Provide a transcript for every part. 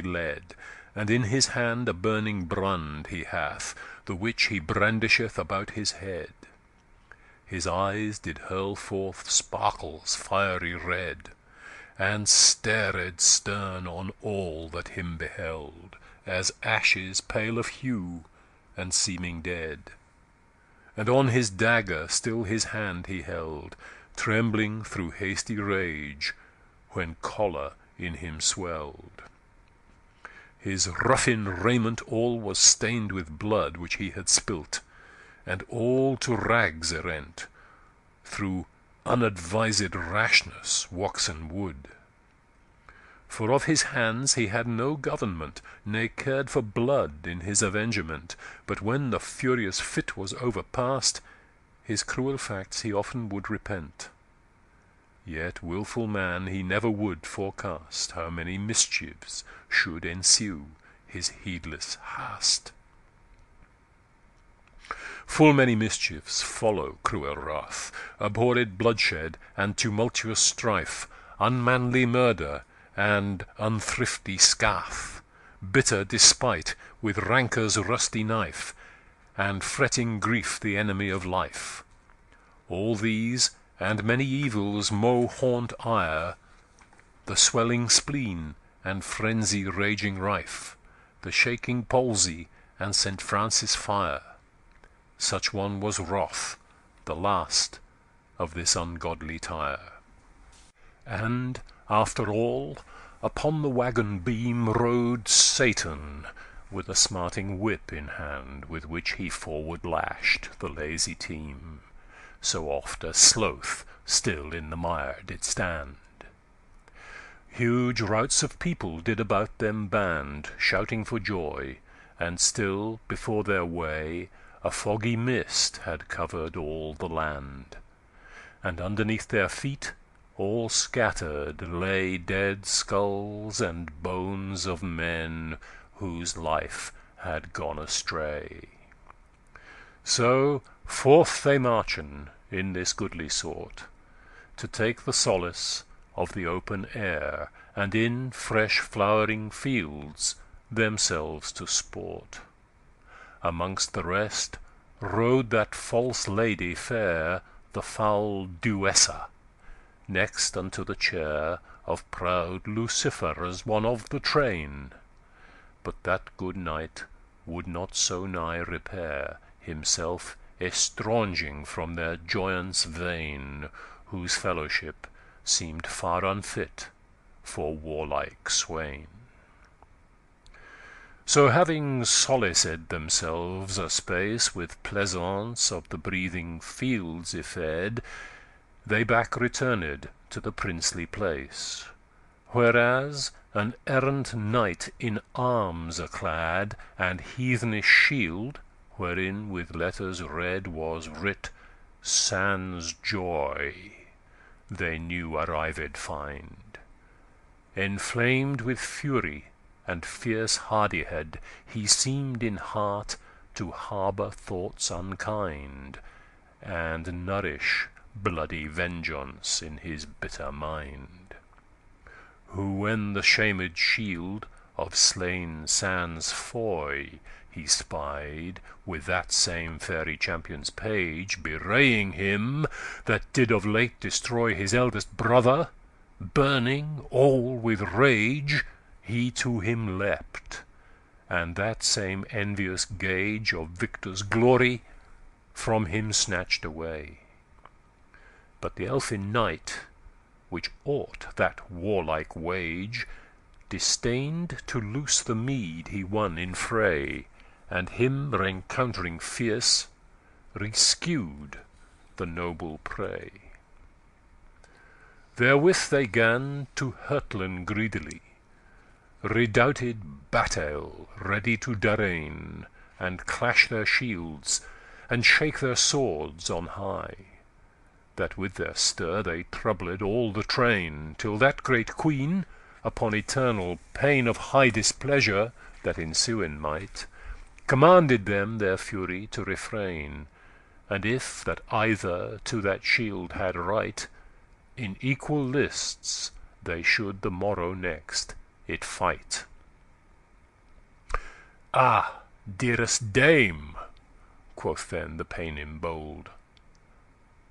led, and in his hand a burning brand he hath, the which he brandisheth about his head. His eyes did hurl forth sparkles fiery red, and stared stern on all that him beheld, as ashes pale of hue, and seeming dead. And on his dagger still his hand he held, trembling through hasty rage, when choler in him swelled. His ruffian raiment all was stained with blood which he had spilt, and all to rags arent, through unadvised rashness waxen wood. For of his hands he had no government, ne cared for blood in his avengement, but when the furious fit was overpast, his cruel facts he often would repent. Yet wilful man he never would forecast how many mischiefs should ensue his heedless hast. Full many mischiefs follow cruel wrath, abhorred bloodshed and tumultuous strife, unmanly murder and unthrifty scath, bitter despite with rancor's rusty knife, and fretting grief the enemy of life. All these and many evils mow haunt ire, the swelling spleen and frenzy raging rife, the shaking palsy and St. Francis fire. Such one was wrath, the last of this ungodly tire. And after all, upon the wagon beam rode Satan, with a smarting whip in hand, with which he forward lashed the lazy team, so oft as sloth still in the mire did stand. Huge routs of people did about them band, shouting for joy, and still before their way a foggy mist had covered all the land, and underneath their feet all scattered lay dead skulls and bones of men whose life had gone astray. So forth they marchen in this goodly sort, to take the solace of the open air, and in fresh flowering fields themselves to sport. Amongst the rest rode that false lady fair, the foul Duessa, next unto the chair of proud Lucifer, as one of the train. But that good knight would not so nigh repair, himself estranging from their joyance vain, whose fellowship seemed far unfit for warlike swain. So having solaced themselves a space with pleasance of the breathing fields y-fed, they back returned to the princely place, whereas an errant knight in arms clad, and heathenish shield, wherein with letters red was writ Sans joy, they new arrived find. Enflamed with fury and fierce hardihead, he seemed in heart to harbour thoughts unkind, and nourish bloody vengeance in his bitter mind. Who when the shamed shield of slain Sans Foy he spied, with that same Faerie champion's page, bewraying him that did of late destroy his eldest brother, burning all with rage, he to him leapt, and that same envious gage of victor's glory from him snatched away. But the elfin knight, which ought that warlike wage, disdained to loose the meed he won in fray, and him rencountering fierce, rescued the noble prey. Therewith they gan to hurtlen greedily, redoubted Batail ready to darraign, and clash their shields, and shake their swords on high, that with their stir they troubled all the train, till that great Queene, upon eternal pain of high displeasure that ensuein might, commanded them their fury to refrain, and if that either to that shield had right, in equal lists they should the morrow next it fight. "Ah, dearest dame," quoth then the Paynim bold,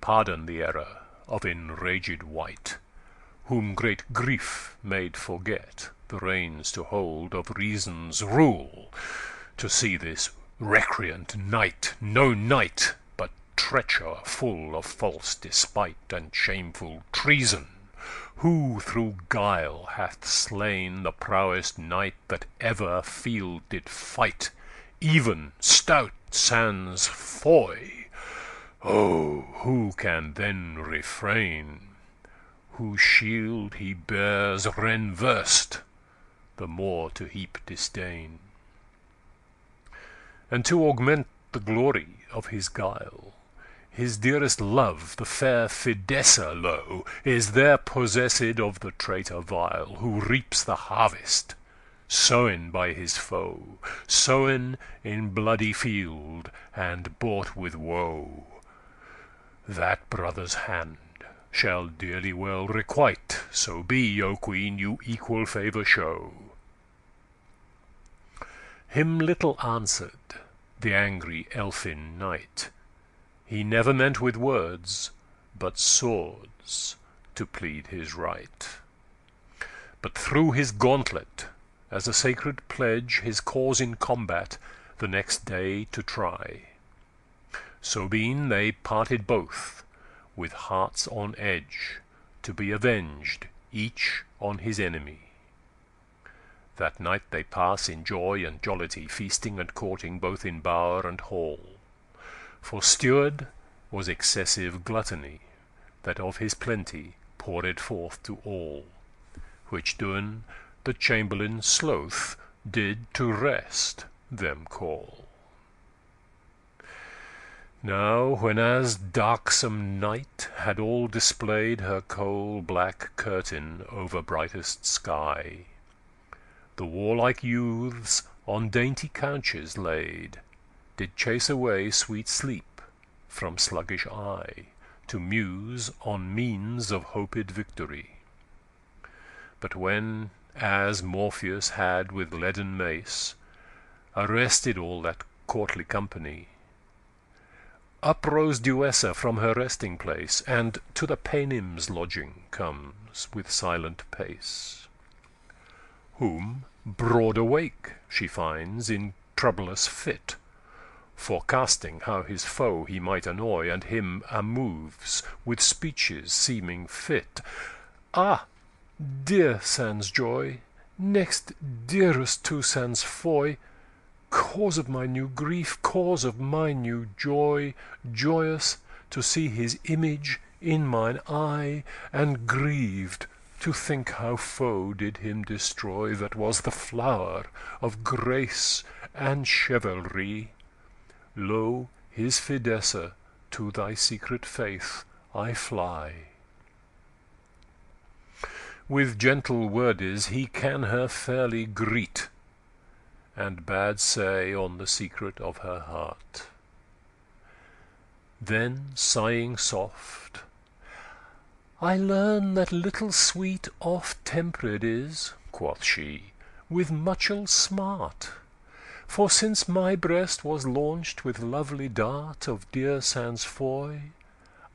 "pardon the error of enraged wight, whom great grief made forget the reins to hold of reason's rule, to see this recreant knight no knight, but treacher full of false despite and shameful treason, who through guile hath slain the prowest knight that ever field did fight, even stout sans Foy. Oh, who can then refrain, whose shield he bears renversed, the more to heap disdain? And to augment the glory of his guile, his dearest love, the fair Fidessa, lo, is there possessed of the traitor vile, who reaps the harvest sown by his foe, sown in bloody field, and bought with woe. That brother's hand shall dearly well requite, so be, O Queen, you equal favour show. Him little answered the angry elfin knight. He never meant with words, but swords, to plead his right, but threw his gauntlet as a sacred pledge, his cause in combat the next day to try. So being they parted both, with hearts on edge, to be avenged each on his enemy. That night they pass in joy and jollity, feasting and courting both in bower and hall. For steward was excessive gluttony, that of his plenty poured forth to all, which do'n the chamberlain Sloth did to rest them call. Now when as darksome night had all displayed her coal-black curtain over brightest sky, the warlike youths on dainty couches laid did chase away sweet sleep from sluggish eye, to muse on means of hoped victory. But when as Morpheus had with leaden mace arrested all that courtly company, uprose Duessa from her resting place, and to the Paynim's lodging comes with silent pace, whom broad awake she finds in troublous fit, forecasting how his foe he might annoy, and him amoves with speeches seeming fit. Ah, dear sans Joy, next dearest to sans Foy, cause of my new grief, cause of my new joy, joyous to see his image in mine eye, and grieved to think how foe did him destroy, that was the flower of grace and chivalry. Lo, his Fidessa, to thy secret faith I fly. With gentle wordes he can her fairly greet, and bade say on the secret of her heart. Then sighing soft, I learn that little sweet oft-tempered is, quoth she, with muchel smart. For since my breast was launched with lovely dart of dear sans Foy,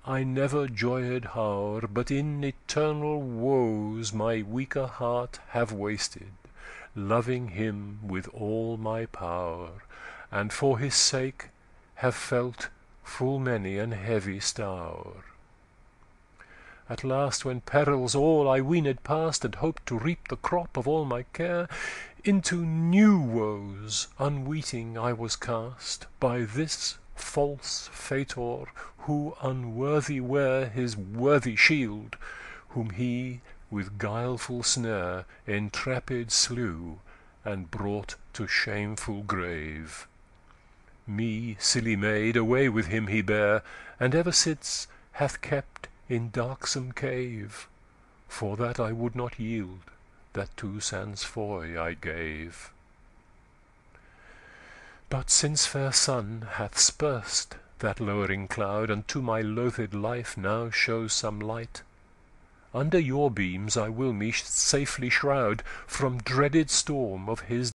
I never joyed hour, but in eternal woes my weaker heart have wasted, loving him with all my power, and for his sake have felt full many an heavy stour. At last, when perils all I weened past, and hoped to reap the crop of all my care, into new woes unweeting I was cast by this false Fator, who unworthy ware his worthy shield, whom he with guileful snare entrapped slew, and brought to shameful grave. Me, silly maid, away with him he bare, and ever since hath kept in darksome cave, for that I would not yield that to sans Foy I gave. But since fair sun hath spursed that lowering cloud, and to my loathed life now shows some light, under your beams I will me safely shroud from dreaded storm of his